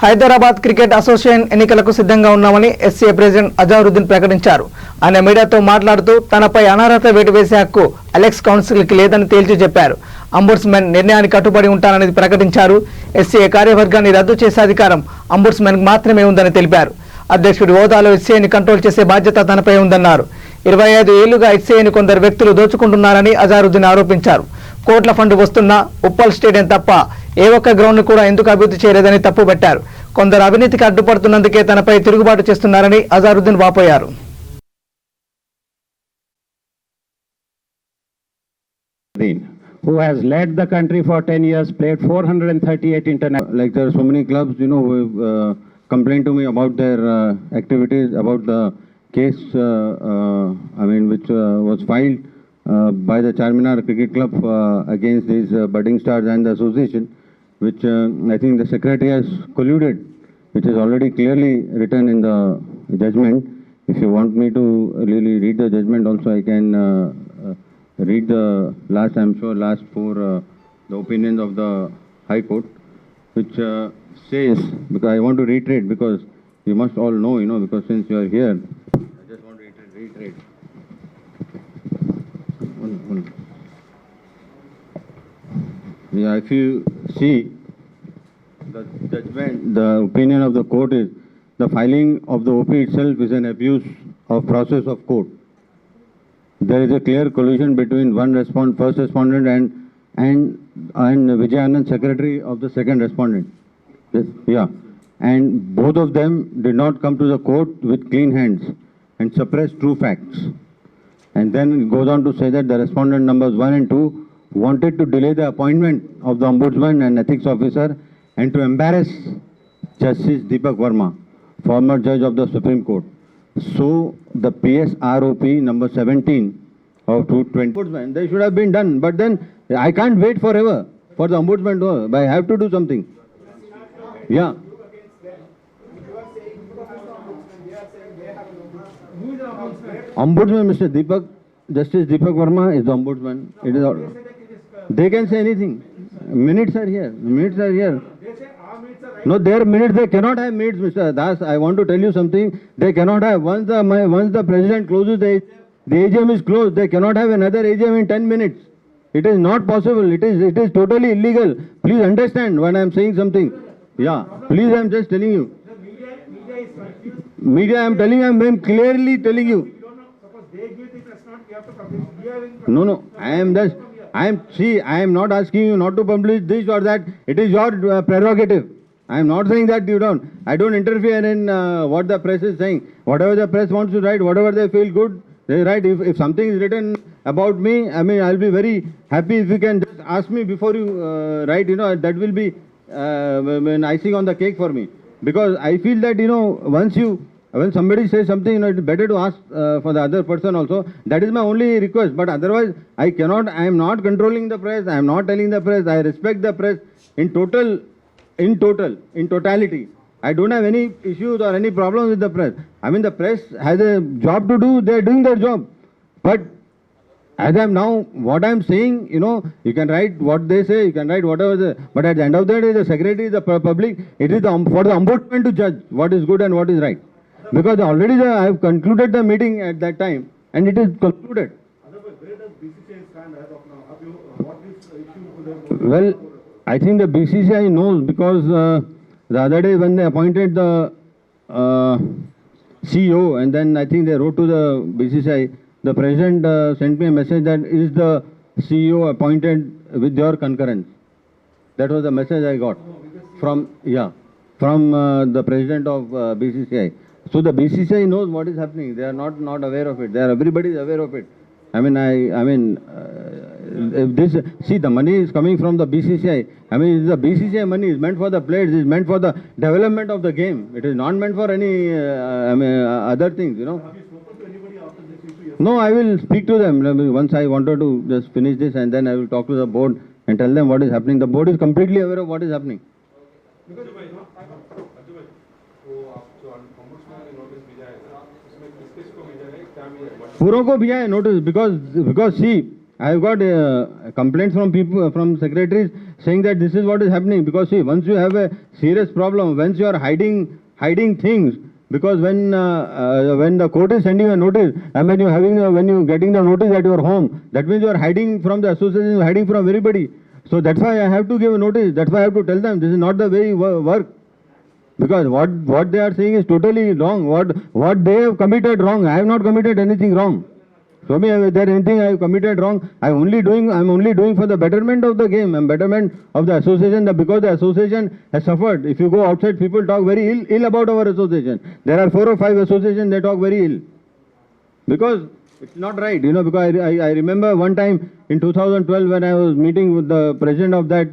Hyderabad cricket association ఎన్నికలకు సిద్ధంగా ఉన్నామని ఎస్సీఏ ప్రెసిడెంట్ అజారుద్దీన్ ప్రకటించారు. ఆయన మీడియాతో మాట్లాడుతూ తనపై అనర్హత వేటు వేసే హక్కు అలెక్స్ కౌన్సిల్కి లేదని తేల్చి చెప్పారు. అంబుడ్స్మెన్ నిర్ణయానికి కట్టుబడి ఉంటానని ప్రకటించారు. ఎస్సీఏ కార్యవర్గాన్ని రద్దు చేసే అధికారం అంబుడ్స్మెన్కి మాత్రమే ఉందని తెలిపారు. అధ్యక్షుడి హోదాలో ఎస్సీఏని కంట్రోల్ చేసే బాధ్యత తనపై ఉందన్నారు. 25 ఏళ్లుగా ఎస్సీఏని కొందరు వ్యక్తులు దోచుకుంటున్నారని అజారుద్దీన్ ఆరోపించారు. కోట్ల ఫండ్ వస్తున్నా ఉప్పల్ స్టేడియం తప్ప ఏ ఒక్క గ్రౌండ్ కూడా ఎందుకు అభివృద్ధి చేయలేదని తప్పుపట్టారు. కొందరు అవినీతికి అడ్డుపడుతున్నందుకే తనపై తిరుగుబాటు చేస్తున్నారని అజారుద్దీన్ వాపోయారు. Who has led the country for 10 years, played 438 international. Like there are so many clubs, who complained to me about their activities, about the case, which was filed by the Charminar Cricket Club against these budding stars and the association, which I think the secretary has colluded, which is already clearly written in the judgment. If you want me to really read the judgment also, I can read the last four the opinions of the High Court, which says, because I want to reiterate, because you must all know, because since you are here, I just want to reiterate. Yeah, if you see the judgment, the opinion of the court is the filing of the OP itself is an abuse of process of court. There is a clear collusion between first respondent and Vijay Anand, secretary of the second respondent. Yes, yeah, and both of them did not come to the court with clean hands and suppress true facts. And then it goes on to say that the respondent numbers 1 and 2 wanted to delay the appointment of the ombudsman and ethics officer and to embarrass Justice Deepak Verma, former judge of the Supreme Court. So the PSROP number 17 of 220 ombudsman, they should have been done. But then I can't wait forever for the ombudsman to, but I have to do something. Yeah. Ombudsman, Mr. Deepak, Justice Deepak Verma is the ombudsman. It is all. They can say anything. Minutes are here. Minutes are here. No, their minutes, they cannot have minutes, Mr. Das. I want to tell you something. They cannot have. Once the president closes the AGM is closed, they cannot have another AGM in 10 minutes. It is not possible. It is totally illegal. Please understand when I am saying something. Yeah, please, I am just telling you. Media, I am telling you, I am clearly telling you. No, I am not asking you not to publish this or that. It is your prerogative. I am not saying that you don't. I don't interfere in what the press is saying. Whatever the press wants to write, whatever they feel good, they write. If something is written about me, I'll be very happy if you can just ask me before you write. That will be an icing on the cake for me. Because I feel that, when somebody says something, it's better to ask for the other person also. That is my only request. But otherwise, I am not controlling the press. I am not telling the press. I respect the press in totality. I don't have any issues or any problems with the press. The press has a job to do. They are doing their job. But as I am now, what I am saying, you can write what they say, you can write whatever but at the end of the day, the secretary, the public, it is for the ombudsman to judge what is good and what is right. Because already I have concluded the meeting at that time and it is concluded. Where does BCCI stand as of now? What is the issue for them? Well, I think the BCCI knows because the other day when they appointed the CEO and then I think they wrote to the BCCI, the president sent me a message that is the CEO appointed with your concurrence. That was the message I got from the president of BCCI. So the BCCI knows what is happening. They are not aware of it. Everybody is aware of it. The money is coming from the BCCI. The BCCI money is meant for the players. It is meant for the development of the game. It is not meant for any other things. Have you spoken to anybody after this issue? No, I will speak to them. Once I wanted to just finish this and then I will talk to the board and tell them what is happening. The board is completely aware of what is happening. पूरों को भेजा है notice because see I've got complaints from people, from secretaries saying that this is what is happening. Because see, once you have a serious problem, once you are hiding things, because when the court is sending a notice, and when you're getting the notice at your home, that means you are hiding from the association, you are hiding from everybody. So that's why I have to give a notice. That's why I have to tell them this is not the way you work. Because what they are saying is totally wrong. What they have committed wrong. I have not committed anything wrong. Show me if there anything I have committed wrong. I'm only doing for the betterment of the game and betterment of the association. Because the association has suffered. If you go outside, people talk very ill about our association. There are 4 or 5 associations they talk very ill. Because it's not right, you know. Because I remember one time in 2012 when I was meeting with the president of that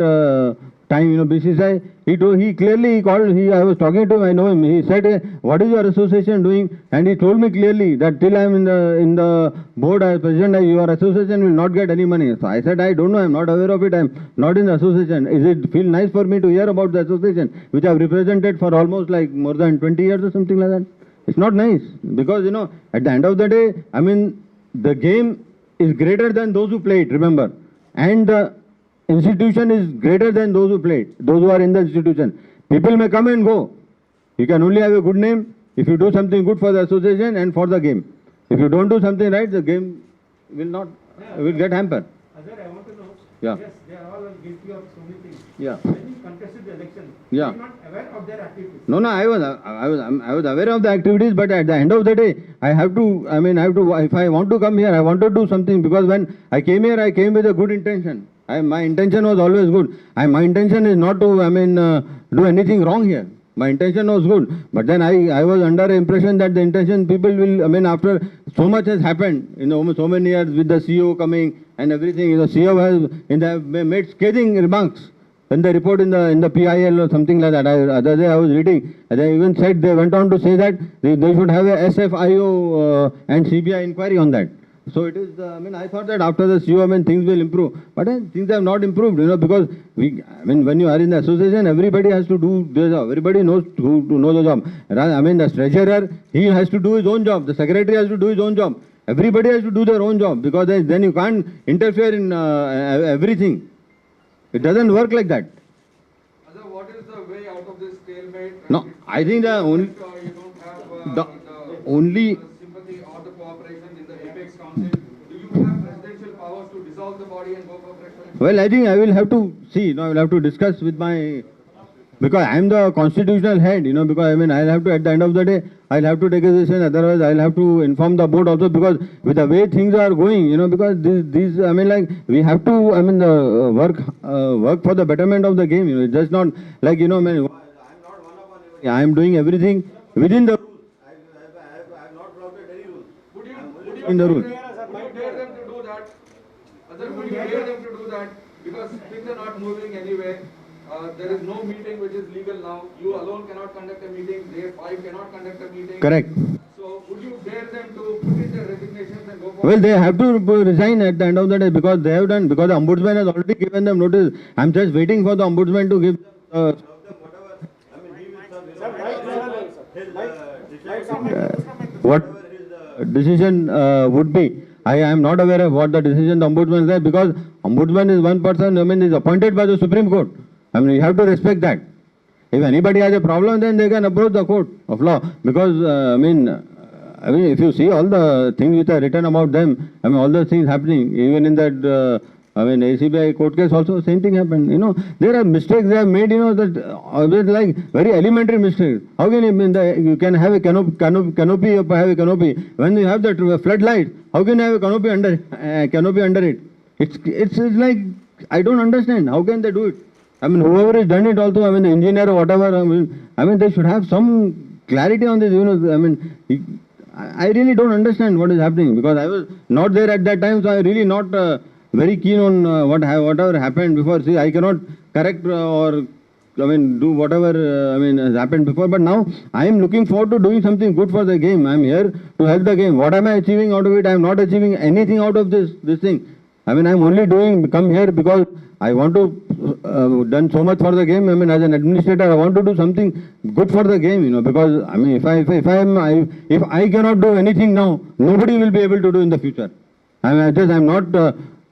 time, you know, BCCI, he clearly called, I was talking to him, I know him, he said, what is your association doing? And he told me clearly that till I am in the board as president, your association will not get any money. So I said, I don't know, I am not aware of it, I am not in the association. Is it feel nice for me to hear about the association, which I have represented for almost like more than 20 years or something like that? It's not nice, because, you know, at the end of the day, I mean, the game is greater than those who play it, remember. And the institution is greater than those who play it, those who are in the institution. People may come and go. You can only have a good name if you do something good for the association and for the game. If you don't do something right, the game will get hampered. Ajay, I want to know. Yeah. Yes, they are all guilty of so many things. Yeah. When you contested the election, Yeah. you were not aware of their activities. No, I was aware of the activities, but at the end of the day, if I want to come here, I want to do something, because when I came here, I came with a good intention. My intention was always good. My intention is not to, do anything wrong here. My intention was good, but then I was under the impression that the intention people will, after so much has happened, you know, so many years with the CEO coming and everything, you know, CEO has made scathing remarks. When they report in the PIL or something like that, other day I was reading, they even said, they went on to say that they should have a SFIO and CBI inquiry on that. So it is, I thought that after the CO, things will improve. But things have not improved, you know, because when you are in the association, everybody has to do their job. Everybody knows who to know the job. The treasurer, he has to do his own job. The secretary has to do his own job. Everybody has to do their own job, because then you can't interfere in everything. It doesn't work like that. Ajay, what is the way out of this stalemate? No, I think the only... You don't have The only... sympathy or the cooperation in the Apex Council. Do you have presidential powers to dissolve the body and go for presidential? Well, I think I will have to see, you know, I will have to discuss with my... Because I am the constitutional head, you know, because I'll have to, at the end of the day, I'll have to take a decision, otherwise I'll have to inform the board also, because with the way things are going, you know, because these we have to, work for the betterment of the game, you know, it's just not like, you know, I'm not one of them. I am doing everything within the rules. I have not flouted any rules. Would you In the rules. dare them to do that? Ajay, would you dare them to do that? Because things are not moving anyway. There is no meeting which is legal now. You alone cannot conduct a meeting. They 5 cannot conduct a meeting. Correct. So would you dare them to put in their resignations and go for? Well, they have to resign at the end of the day, because they have done, because the ombudsman has already given them notice. I'm just waiting for the ombudsman to give what his decision would be. I am not aware of what the decision the ombudsman said, because ombudsman is one person, is appointed by the Supreme Court. You have to respect that. If anybody has a problem, then they can approach the court of law, because if you see all the things which are written about them, all the things happening, even in that ACBI court case also, same thing happened. You know, there are mistakes they have made, you know, that like very elementary mistakes. How can you can have a canopy, have a canopy. When you have that floodlight, how can you have a canopy under it? It's like, I don't understand. How can they do it? Whoever has done it also, the engineer or whatever, they should have some clarity on this, you know. I really don't understand what is happening, because I was not there at that time, so I really not very keen on whatever happened before. See, I cannot correct or do whatever has happened before, but now I am looking forward to doing something good for the game. I am here to help the game. What am I achieving out of it? I am not achieving anything out of this thing. I am only come here because I want to done so much for the game. As an administrator, I want to do something good for the game, you know, because if I cannot do anything now, nobody will be able to do in the future. I'm not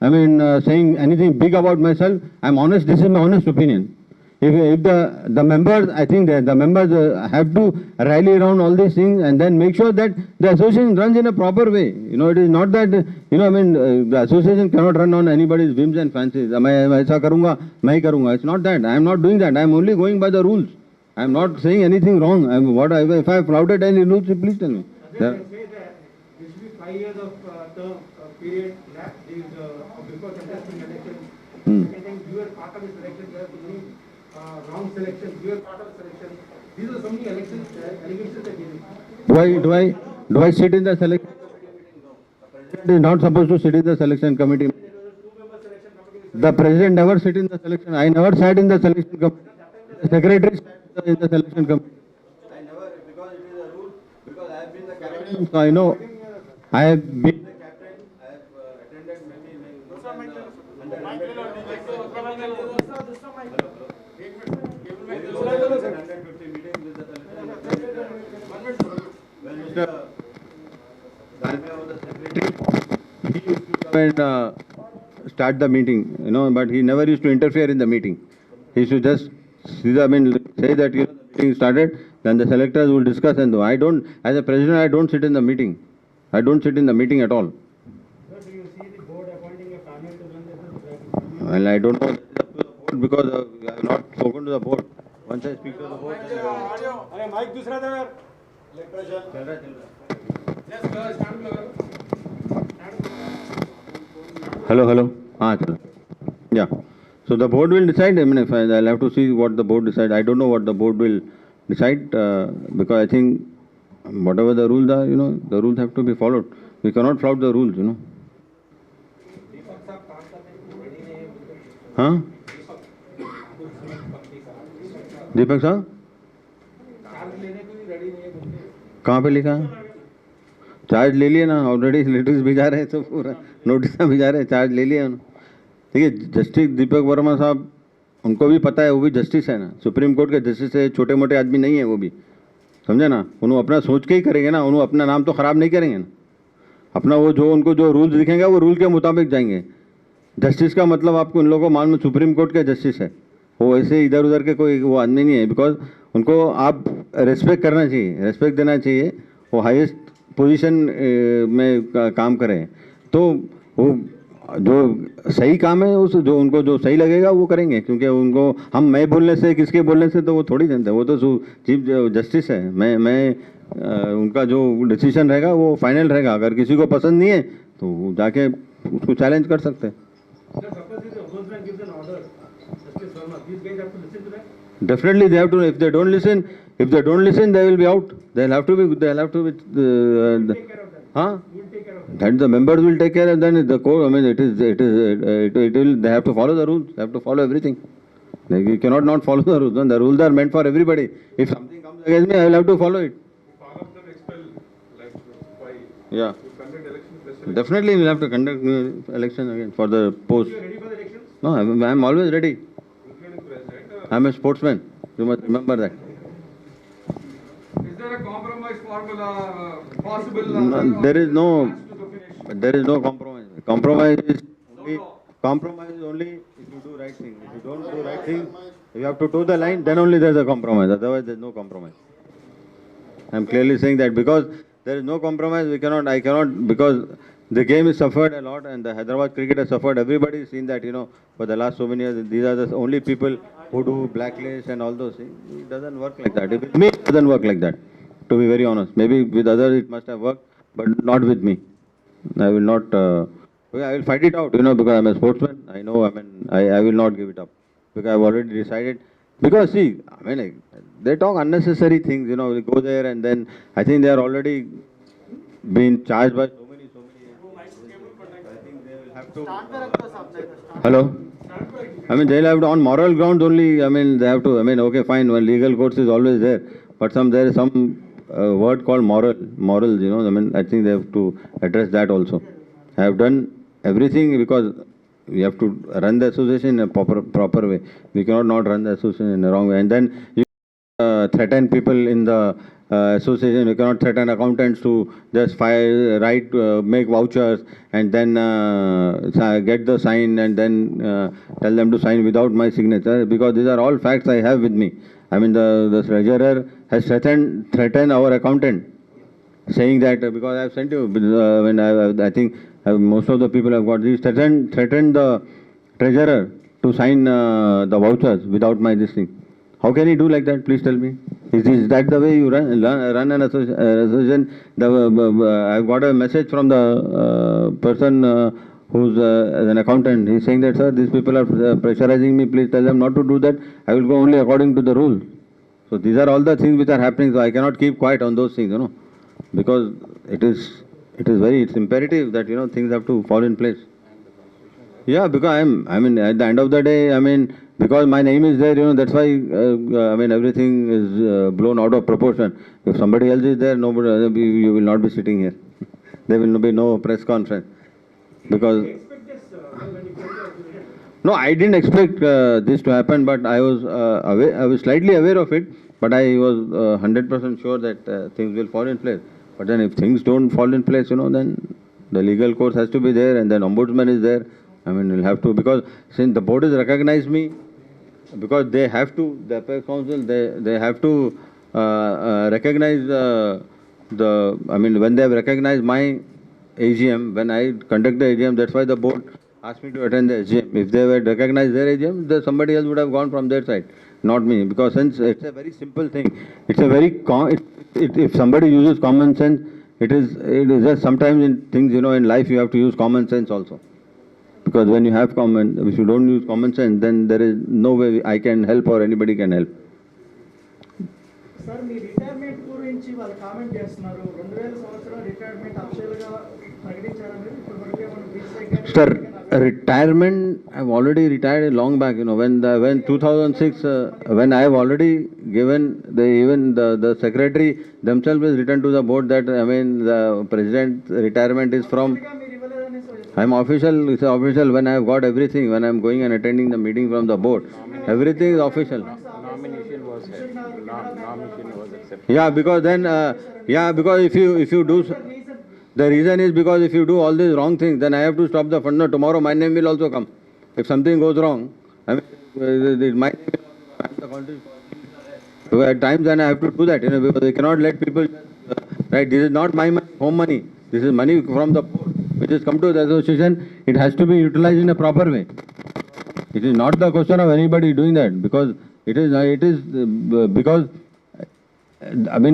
saying anything big about myself. I'm honest. This is my honest opinion. If the members, I think that the members have to rally around all these things and then make sure that the association runs in a proper way. It is not that, the association cannot run on anybody's whims and fancies. मैं ऐसा करूँगा, मैं ही करूँगा. It's not that. I am not doing that. I am only going by the rules. I am not saying anything wrong. If I have flouted any rules, please tell me. They can say that there should be 5 years of term period left before contesting elections. Second thing, you are part of the selection, there are so many wrong selections, you are part of the selection. These are so many elections, allegations that you Do I sit in the selection? The president is not supposed to sit in the selection committee. The president never sit in the selection. I never sat in the selection committee. The secretary sat in the selection committee. I never, because it is a rule, because I have been the captain, so I know. I have been the captain, I have attended many. When Mr. Dalmia was the secretary, he used to come and start the meeting, but he never used to interfere in the meeting. He used to just say that, the meeting started, then the selectors will discuss and do. I don't, as a president, I don't sit in the meeting. I don't sit in the meeting at all. Sir, do you see the board appointing a panel to run this? Well, I don't know. It's up to the board because I have not spoken to the board. Once I speak to the board, then अरे mic दूसरा दे यार. Hello. Yeah. So the board will decide. If I'll have to see what the board decide. I don't know what the board will decide because I think whatever the rules are, the rules have to be followed. We cannot flout the rules, Huh? दीपक साहब कहाँ पे लिखा charge ले लिए ना already letters भिजा रहे हैं तो पूरा नोटिस भिजा रहे हैं चार्ज ले लिया उन्होंने ठीक है जस्टिस दीपक वर्मा साहब उनको भी पता है वो भी जस्टिस है ना सुप्रीम कोर्ट के जस्टिस है छोटे मोटे आदमी नहीं है वो भी समझे ना उन्होंने अपना सोच के ही करेंगे ना उन्होंने अपना नाम तो ख़राब नहीं करेंगे ना अपना वो जो उनको जो रूल्स दिखेंगे वो रूल के मुताबिक जाएंगे जस्टिस का मतलब आपको उन लोगों को मालूम सुप्रीम कोर्ट के जस्टिस है वो ऐसे इधर उधर के कोई वो आदमी नहीं है बिकॉज उनको आप रेस्पेक्ट करना चाहिए रेस्पेक्ट देना चाहिए वो हाईएस्ट पोजीशन में काम करें तो वो जो सही काम है उस जो उनको जो सही लगेगा वो करेंगे क्योंकि उनको हम मैं बोलने से किसके बोलने से तो वो थोड़ी जानते हैं वो तो चीफ जस्टिस है मैं उनका जो डिसीजन रहेगा वो फाइनल रहेगा अगर किसी को पसंद नहीं है तो वो जाके उसको चैलेंज कर सकते हैं Definitely they have to. If they don't listen, they will be out. They'll have to be. That the members will take care of. Then the court. I mean, it will. They have to follow the rules. They have to follow everything. You cannot not follow the rules. The rules are meant for everybody. If something comes against me, I will have to follow it. All of them expel, like, by Yeah. to conduct elections. Definitely, we will have to conduct election again for the post. You ready for the elections? No, I am always ready. Including president. I am a sportsman. You must remember that. Is there a compromise formula possible? No, there is no. There is no compromise. Compromise is only if you do right thing. If you don't do right thing, if you have to toe the line, then only there is a compromise. Otherwise, there is no compromise. I am clearly saying that because there is no compromise, I cannot, because the game has suffered a lot and the Hyderabad cricket has suffered. Everybody has seen that, for the last so many years, these are the only people who do blacklist and all those things. It doesn't work like that. With me, it doesn't work like that, to be very honest. Maybe with others it must have worked, but not with me. I will not, I will fight it out, because I am a sportsman. I know, I will not give it up. Because I have already decided. Because see, they talk unnecessary things, we go there and then I think they are already being charged by so many. I think they will have to. Hello? They'll have to, on moral grounds only, they have to, okay, fine, well, legal courts is always there. But there is some word called morals, I think they have to address that also. I have done everything because we have to run the association in a proper way. We cannot not run the association in a wrong way. And then you threaten people in the association, you cannot threaten accountants to just make vouchers and then get the sign and then tell them to sign without my signature, because these are all facts I have with me. I mean, the treasurer has threatened our accountant, saying that because I have sent you, when I think most of the people have got these, threatened the treasurer to sign the vouchers without my this thing. How can he do like that? Please tell me. Is that the way you run an association? I've got a message from the person who's an accountant. He's saying that, sir, these people are pressurizing me. Please tell them not to do that. I will go only according to the rule. So these are all the things which are happening. So I cannot keep quiet on those things, because it's imperative that, things have to fall in place. Yeah, because I mean, at the end of the day, because my name is there, that's why, everything is blown out of proportion. If somebody else is there, nobody, you will not be sitting here. There will be no press conference. Because, Expect this when you get the association. no, I didn't expect this to happen, but I was slightly aware of it, but I was 100% sure that things will fall in place. But then if things don't fall in place, then the legal course has to be there, and then ombudsman is there. We'll have to, because since the board has recognized me, because they have to, the Apex Council, they have to recognize when they have recognized my AGM, when I conduct the AGM, that's why the board asked me to attend the AGM. If they had recognized their AGM, then somebody else would have gone from their side, not me. Because since it's a very simple thing, it's a very, if somebody uses common sense, it is just sometimes in things, in life you have to use common sense also. Because when you have if you don't use common sense, then there is no way I can help or anybody can help. Sir me retirement గురించి వాళ్ళు comment చేస్తున్నారు 2000 సంవత్సరం retirement అఫీషియల్గా ప్రకటించారా మీరు ఇప్పటివరకు ఏమైనా beach Sir, retirement, I've already retired long back, when 2006, when I have already given, even the secretary themselves has written to the board that, the president's retirement is from, మీరు ఇవ్వలేదనేసి I'm official, it's official when I have got everything, when I'm going and attending the meeting from the board, everything is official. Yeah, because then, because if you do, the reason is because if you do all these wrong things, then I have to stop the fund. No, tomorrow my name will also come. If something goes wrong, my name will come. So at times then I have to do that, because I cannot let people, right, this is not my home money, this is money from the board, which has come to the association. It has to be utilized in a proper way. It is not the question of anybody doing that, because it is because,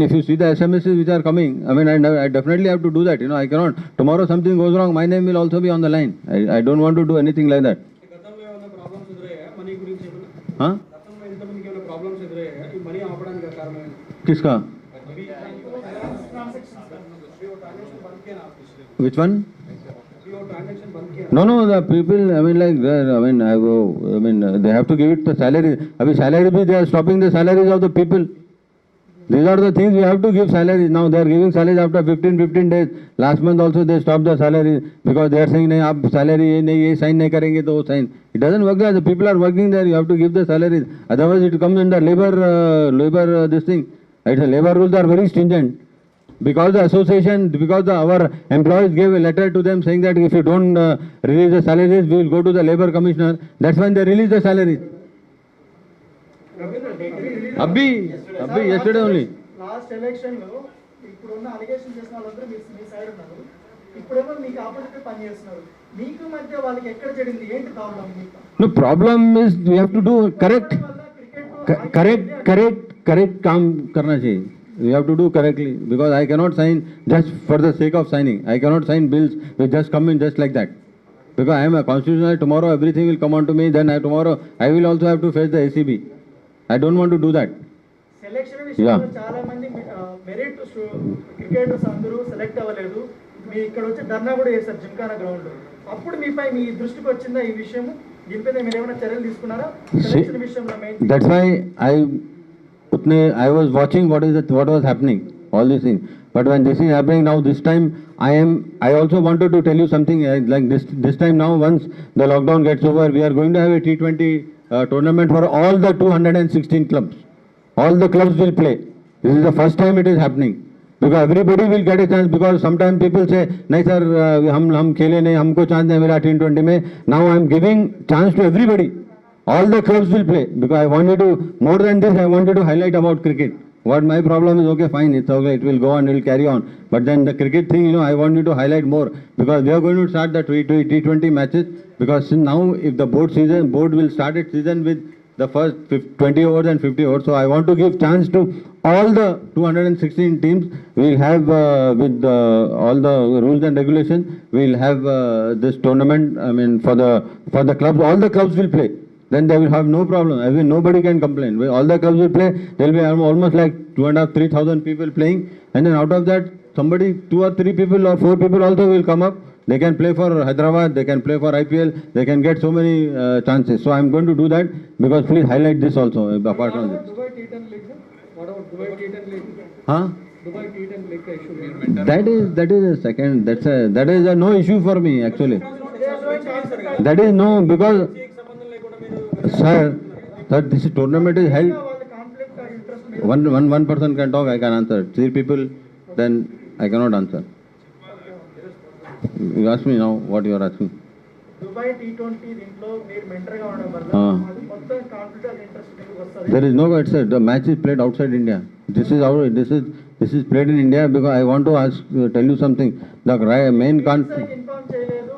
if you see the SMSs which are coming, I definitely have to do that, I cannot, tomorrow something goes wrong, my name will also be on the line. I don't want to do anything like that. గతంలో ఏమైనా problems ఎదురయ్యాయా money గురించి ఏమైనా? Huh? గతంలో ఇంతమందికి ఏమైనా problems ఎదురయ్యాయా ఈ money ఆపడానికి కారణం ఏంటి? Kiska? Which one? Transaction bandh Kia No, the people, they have to give it the salary. Salary, they are stopping the salaries of the people. These are the things we have to give salaries. Now they are giving salaries after 15 days. Last month also they stopped the salary because they are saying, nahi, aap salary ye sign nahi karenge to wo sign. It doesn't work there. The people are working there. You have to give the salaries. Otherwise it comes in the labor this thing. Right? The labor rules are very stringent. Because the association, our employees gave a letter to them saying that if you don't release the salaries, we will go to the labor commissioner. That's when they release the salaries. Abhi, yesterday only. Last ఎలక్షన్లో ఇప్పుడున్న allegation చేసిన వాళ్ళందరూ మీ side ఉన్నారు, ఇప్పుడేమో మీకు opposite పని చేస్తున్నారు. మీకు మధ్య వాళ్ళకి ఎక్కడ చెడింది, ఏంటి ప్రాబ్లం మీకు? No, problem is we have to do correct काम करना चाहिए. We have to do correctly, because I cannot sign just for the sake of signing. I cannot sign bills which just come in just like that. Because I am a constitutional, tomorrow everything will come on to me, then tomorrow I will also have to face the ACB. I don't want to do that. Selection విషయంలో చాలా మంది merit cricketers అందరూ select అవ్వలేదు. మీ ఇక్కడ వచ్చి ధర్నా కూడా చేశారు Gymkhana ground. అప్పుడు మీపై మీ దృష్టికి వచ్చిందా ఈ విషయం? దీనిపై మీరు ఏమైనా చర్యలు తీసుకున్నారా సెలెక్షన్ విషయంలో? That's why I was watching what was happening, all these things. But when this is happening now, this time I also wanted to tell you something like this time now, once the lockdown gets over, we are going to have a T20 tournament for all the 216 clubs. All the clubs will play. This is the first time it is happening. Because everybody will get a chance, because sometimes people say, नहीं sir, हम खेले नहीं, हमको chance नहीं मिला T20 में. Now I am giving chance to everybody. All the clubs will play, because I wanted to, more than this, I wanted to highlight about cricket. What my problem is, okay, fine, it's okay, it will go on, it will carry on. But then the cricket thing, you know, I want you to highlight more, because we are going to start the T20 matches, because since now, if the board will start its season with the first 20 overs and 50 overs, so I want to give chance to all the 216 teams. We'll have, with all the rules and regulations, we'll have this tournament, I mean, for the clubs, all the clubs will play. Then they will have no problem. I mean, nobody can complain. All the clubs will play. There will be almost like 2,500-3,000 people playing. And then out of that, somebody, 2 or 3 people or 4 people also will come up. They can play for Hyderabad. They can play for IPL. They can get so many chances. So I am going to do that, because please highlight this also, apart from this. Dubai T10 League, sir? What about Dubai T10 League? Huh? Dubai T10 League ka issue. That is a second. That is a no issue for me actually. They are showing conflict. That is no, because sir, this tournament is held. వాళ్ళ conflict or interest మీద One person can talk, I can answer. 3 people, then I cannot answer. You ask me now what you are asking. Dubai T20 దీంట్లో మీరు mentor గా ఉండడం వల్ల Ah. అది మొత్తం conflict of interest మీకు వస్తది. There is no, it's the match is played outside India. This is played in India, because I want to tell you something. The main conflict. Inform చేయలేదు,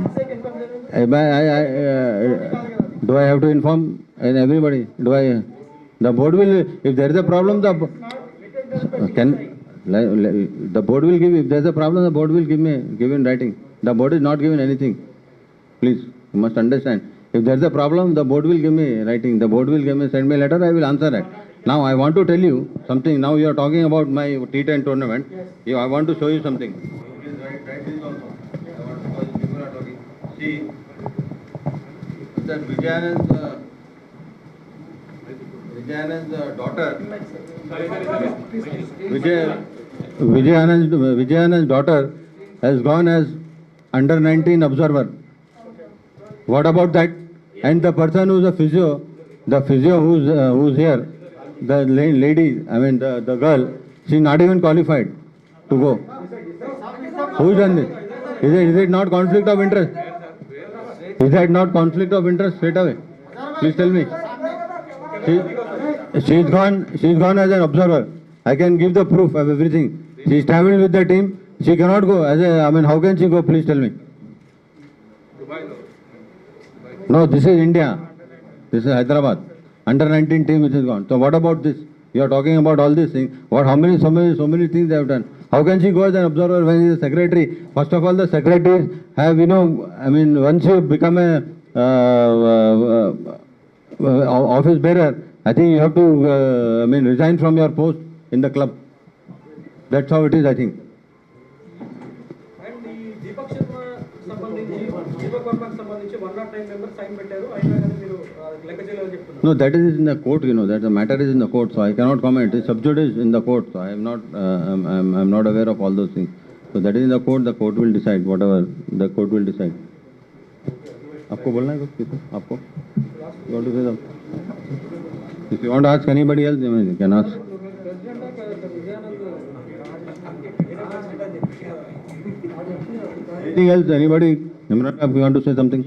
ఈసీకి inform చేయలేదు. Do I have to inform everybody? The board will, if there is a problem, the board will give, if there is a problem, the board will give in writing. The board is not given anything. Please, you must understand. If there is a problem, the board will give me writing. The board will send me a letter, I will answer it. Now I want to tell you something. Now you are talking about my T10 tournament. I want to show you something. Please write this also. Because people are talking. See, that Vijayanand's daughter, Vijayanand's daughter has gone as under 19 observer. What about that? And the person who's a physio, who's here, the lady, I mean the girl, she's not even qualified to go. Who's done this? Is it not conflict of interest? Is that not conflict of interest straight away? Please tell me. She's gone as an observer. I can give the proof of everything. She's traveled with the team. She cannot go how can she go? Please tell me. No, this is India. This is Hyderabad. Under 19 team which is gone. So what about this? You are talking about all these things. So many things they have done. How can she go as an observer when he is a secretary? First of all, the secretaries have, once you become a office bearer, I think you have to, resign from your post in the club. That's how it is, I think. And ఈ దీపక్ శర్మ సంబంధించి దీపక్ వర్మకు సంబంధించి 109 members sign పెట్టారు. అయినా కానీ మీరు లెక్క చేయలేదని చెప్తున్నారు. No, that is in the court, that the matter is in the court, so I cannot comment. It's sub judice in the court, so I am not, I'm not aware of all those things. So that is in the court will decide, whatever the court will decide. आपको बोलना है कुछ? आपको? You want to say something? If you want to ask anybody else, you can ask. Anything else? Anybody? Imran, you want to say something?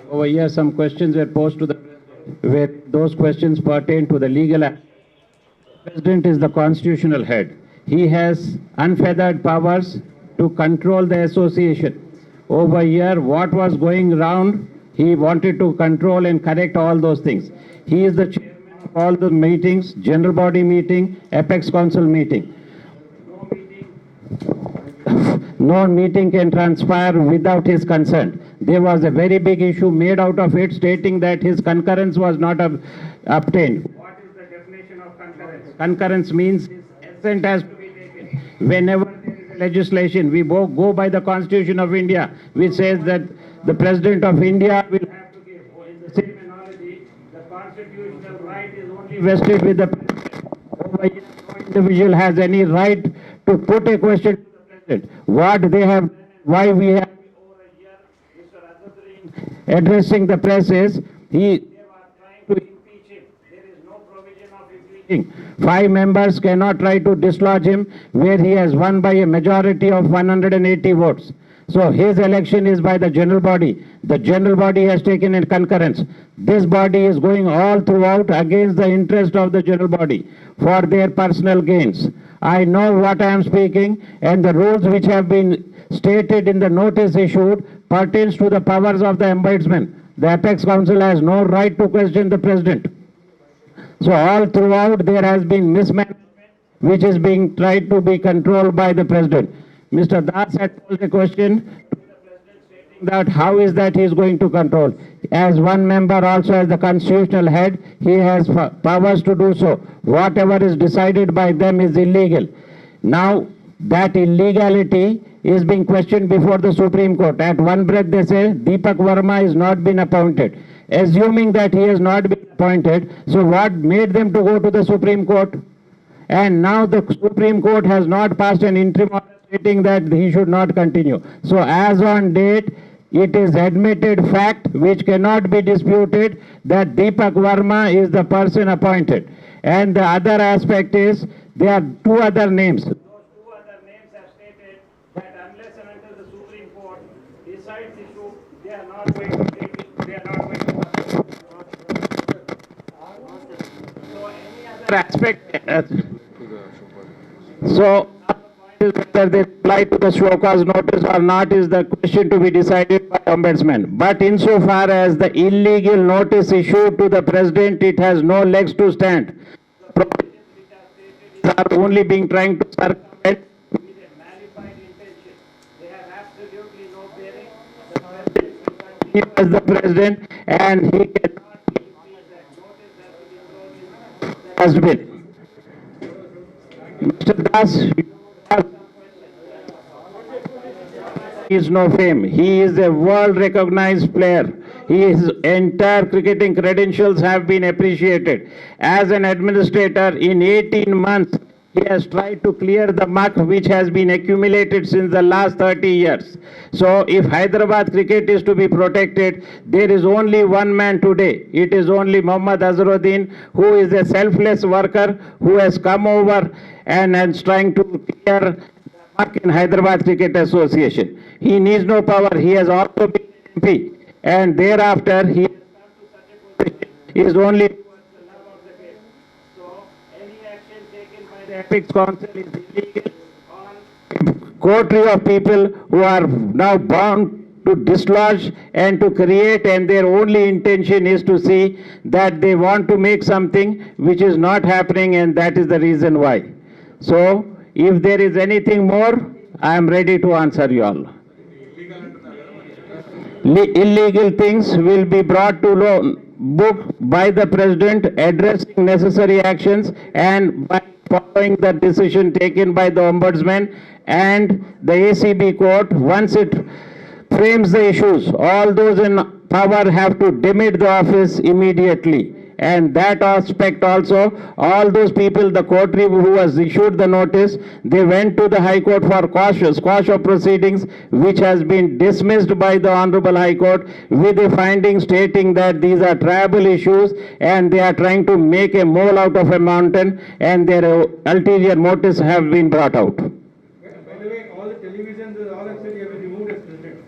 Over here, some questions were posed to the President, where those questions pertain to the legal act. The President is the constitutional head. He has unfeathered powers to control the association. Over here, what was going round, he wanted to control and correct all those things. He is the chairman of all the meetings, general body meeting, Apex Council meeting. No meeting can transpire without his consent. There was a very big issue made out of it, stating that his concurrence was not obtained. What is the definition of concurrence? Concurrence means his assent has to be taken. Whenever there is a legislation, we go by the Constitution of India, which says that the President of India will have to give. In the same analogy, the constitutional right is only vested with the President. Over here, no individual has any right to put a question to the President. What they have, why we have over a year, Mr. Azharuddin addressing the press is, they are trying to impeach him. There is no provision of impeachment. 5 members cannot try to dislodge him where he has won by a majority of 180 votes. So his election is by the general body. The general body has taken in concurrence. This body is going all throughout against the interest of the general body for their personal gains. I know what I am speaking, and the rules which have been stated in the notice issued pertains to the powers of the ombudsman. The Apex Council has no right to question the president. So all throughout there has been mismanagement which is being tried to be controlled by the president. Mr. Das had posed a question to the president stating that how is that he is going to control. As one member also as the constitutional head, he has powers to do so. Whatever is decided by them is illegal. Now that illegality is being questioned before the Supreme Court. At one breath they say Deepak Verma has not been appointed. Assuming that he has not been appointed, so what made them to go to the Supreme Court? And now the Supreme Court has not passed an interim order stating that he should not continue. So as on date, it is admitted fact which cannot be disputed that Deepak Verma is the person appointed. And the other aspect is there are 2 other names. Those 2 other names have stated that unless and until the Supreme Court decides the issue, they are not going to take it. They are not going to. So any other aspect. So whether they apply to the show cause notice or not is the question to be decided by ombudsman. But insofar as the illegal notice issued to the president, it has no legs to stand. The provisions which are stated are only being trying to circumvent with a malified intention. They have absolutely no bearing. The president will continue as the president, and he cannot be impeached. That notice has to be thrown in the dustbin. Mr. Das, he is no fame. He is a world recognized player. His entire cricketing credentials have been appreciated. As an administrator, in 18 months, he has tried to clear the muck which has been accumulated since the last 30 years. So if Hyderabad cricket is to be protected, there is only one man today. It is only Mohammad Azharuddin, who is a selfless worker who has come over and is trying to clear the muck in Hyderabad Cricket Association. He needs no power. He has also been MP. And thereafter, he has come to such a position is only towards the love of the game. So any action taken by the Apex Council is illegal on coterie of people who are now bound to dislodge and to create, and their only intention is to see that they want to make something which is not happening, and that is the reason why. So if there is anything more, I am ready to answer you all. Illegal things will be brought to book by the president, addressing necessary actions, and by following the decision taken by the ombudsman and the ACB court. Once it frames the issues, all those in power have to demit the office immediately. And that aspect also, all those people, the coterie who has issued the notice, they went to the High Court for quash of proceedings, which has been dismissed by the Honorable High Court with a finding stating that these are tribal issues and they are trying to make a mole out of a mountain, and their ulterior motives have been brought out. By the way, all the televisions, all have said you have been removed as president.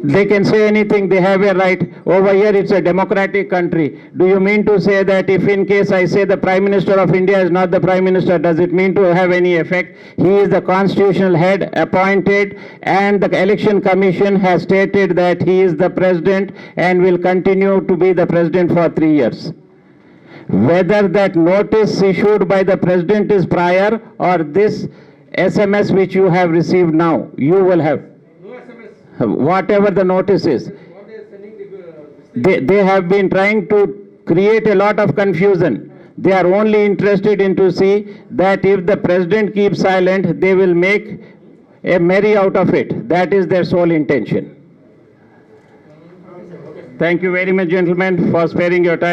They can say anything, they have a right. Over here it's a democratic country. Do you mean to say that if in case I say the Prime Minister of India is not the Prime Minister, does it mean to have any effect? He is the constitutional head appointed, and the Election Commission has stated that he is the President and will continue to be the President for 3 years. Whether that notice issued by the President is prior or this SMS which you have received now, you will have. Whatever the notice is, What they are sending they have been trying to create a lot of confusion. They are only interested in to see that if the president keeps silent, they will make a merry out of it. That is their sole intention. Thank you very much, gentlemen, for sparing your time.